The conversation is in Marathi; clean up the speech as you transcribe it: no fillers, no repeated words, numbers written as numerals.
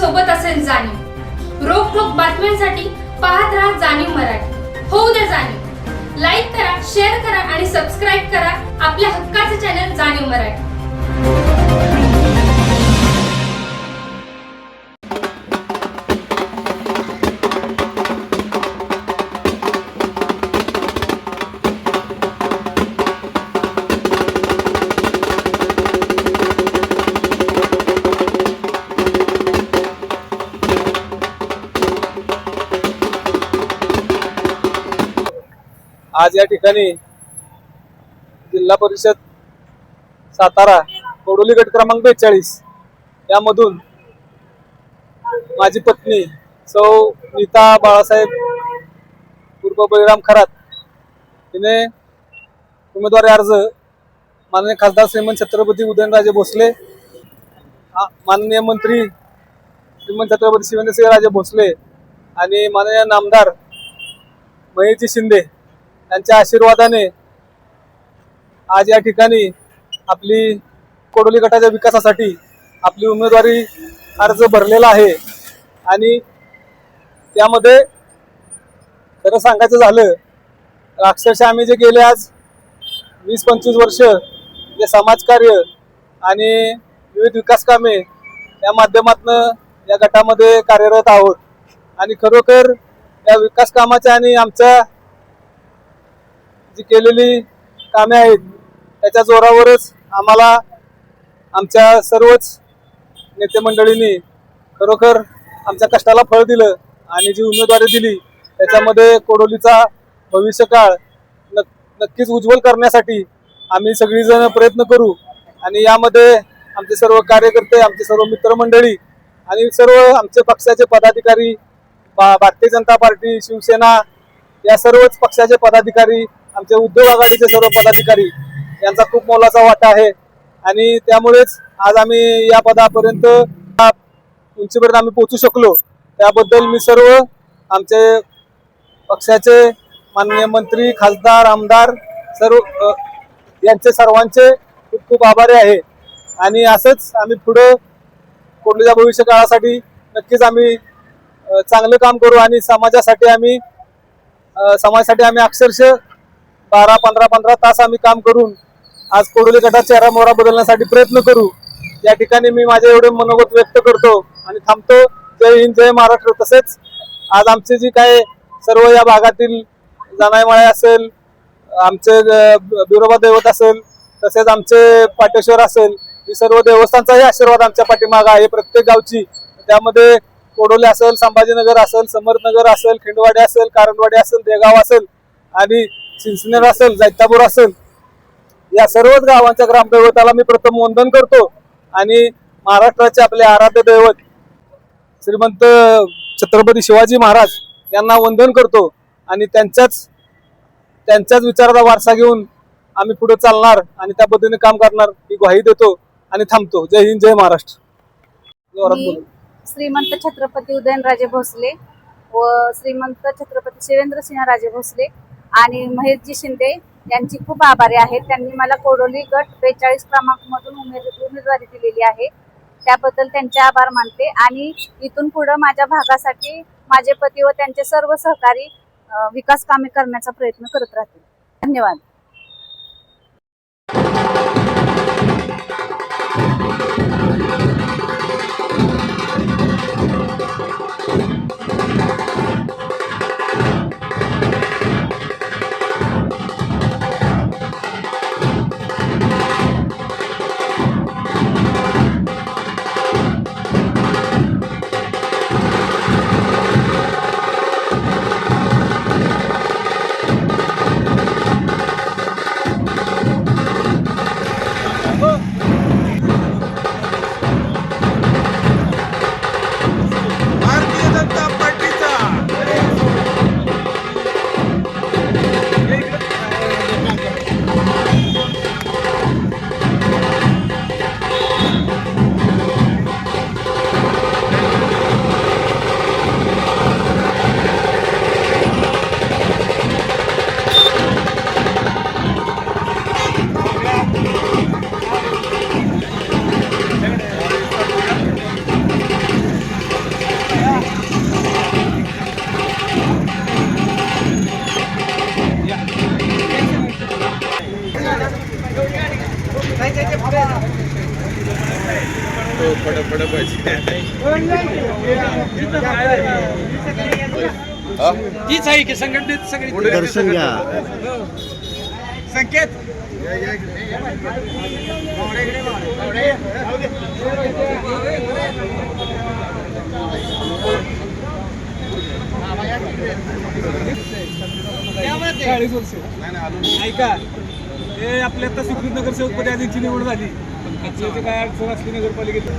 सोबत असेल जाणीव। रोखोक बातम्यांसाठी पाहत राहा जाणीव मराठी। होऊ द्या जाणीव। लाईक करा, शेअर करा आणि सबस्क्राईब करा आपल्या हक्काचे चॅनल जाणीव मराठी। आज या ठिकाणी जिल्हा परिषद सातारा कोडोली गट क्रमांक 42 यामधून माझी पत्नी सौ नीता बाळासाहेब उर्फ बळीराम खरात तिने उमेदवारी अर्ज माननीय खासदार श्रीमंत छत्रपती उदयनराजे भोसले, माननीय मंत्री श्रीमंत छत्रपती शिवेंद्रसिंहराजे भोसले आणि माननीय नामदार महेशजी शिंदे यांच्या आशीर्वादाने आज या ठिकाणी आपली कोडोली गटाच्या विकासासाठी आपली उमेदवारी अर्ज भरलेला आहे। आणि त्यामध्ये खरं सांगायचं झालं तर अक्षरशः आम्ही जे गेले आज 20-25 वर्ष जे समाजकार्य आणि विविध विकास कामे या माध्यमातून या गटामध्ये कार्यरत आहोत आणि खरोखर या विकास कामाच्या आणि आमच्या जी केलेली कामे आहेत त्याच्या जोरावरच आम्हाला आमच्या सर्वच नेते मंडळींनी खरोखर आमच्या कष्टाला फळ दिलं आणि जी उमेदवारी दिली त्याच्यामध्ये कोडोलीचा भविष्यकाळ नक्कीच उज्ज्वल करण्यासाठी आम्ही सगळीजण प्रयत्न करू। आणि यामध्ये आमचे सर्व कार्यकर्ते, आमचे सर्व मित्रमंडळी आणि सर्व आमचे पक्षाचे पदाधिकारी, भारतीय जनता पार्टी, शिवसेना या सर्वच पक्षाचे पदाधिकारी, आमचे उद्योग आघाडीचे सर्व पदाधिकारी यांचा खूप मोलाचा वाटा आहे। आणि त्यामुळेच आज आम्ही या पदापर्यंत उंचीपर्यंत आम्ही पोहोचू शकलो। त्याबद्दल मी सर्व आमचे पक्षाचे माननीय मंत्री, खासदार, आमदार सर्व यांचे सर्वांचे खूप खूप आभारी आहे। आणि असंच आम्ही पुढे कोडोलीच्या भविष्य काळासाठी नक्कीच आम्ही चांगलं काम करू आणि समाजासाठी आम्ही अक्षरशः 12-15 तास आम्ही काम करून आज कोडोली गटाचा चेहरा मोहरा बदलण्यासाठी प्रयत्न करू। या ठिकाणी मी माझे एवढे मनोगत व्यक्त करतो आणि थांबतो। जय हिंद, जय महाराष्ट्र। तसेच आज आमचे जी काय सर्व या भागातील जानाईमाळे असेल, आमचे बिरोबा दैवत असेल, तसेच आमचे पाटेश्वर असेल, ही सर्व देवस्थानचाही आशीर्वाद आमच्या पाठीमागे आहे प्रत्येक गावची। त्यामध्ये कोडोली असेल, संभाजीनगर असेल, समर्थनगर असेल, खिंडवाडी असेल, कारंजवाडी असेल, देगाव असेल आणि चिंचनेर असेल, जैतापूर असेल, या सर्वच गावांच्या ग्रामदैवताला मी प्रथम वंदन करतो आणि महाराष्ट्राचे आपले आराध्य दैवत श्रीमंत छत्रपती शिवाजी महाराज यांना वंदन करतो आणि त्यांच्याच विचाराचा वारसा घेऊन आम्ही पुढे चालणार आणि त्या पद्धतीने काम करणार ही ग्वाही देतो आणि थांबतो। जय हिंद, जय महाराष्ट्र। श्रीमंत छत्रपती उदयनराजे भोसले व श्रीमंत छत्रपती शिवेंद्रसिंहराजे भोसले आणि महेशजी शिंदे यांची खूप आभारी आहे। त्यांनी मला कोडोली गट 42 क्रमांक मधून उमेदवारी दिलेली आहे, त्याबद्दल त्यांचे आभार मानते। आणि इथून पुढे माझ्या भागासाठी माझे पती व त्यांचे सर्व सहकारी विकास कामे करण्याचा प्रयत्न करत राहतील। धन्यवाद। तीच आहे की संघटनेत सगळी दर्शन घ्या. संकेत ऐका हे आपल्या आता सुकृत नगरसेवक पदी आधीची निवड झाली काय अडचण असली नगरपालिकेत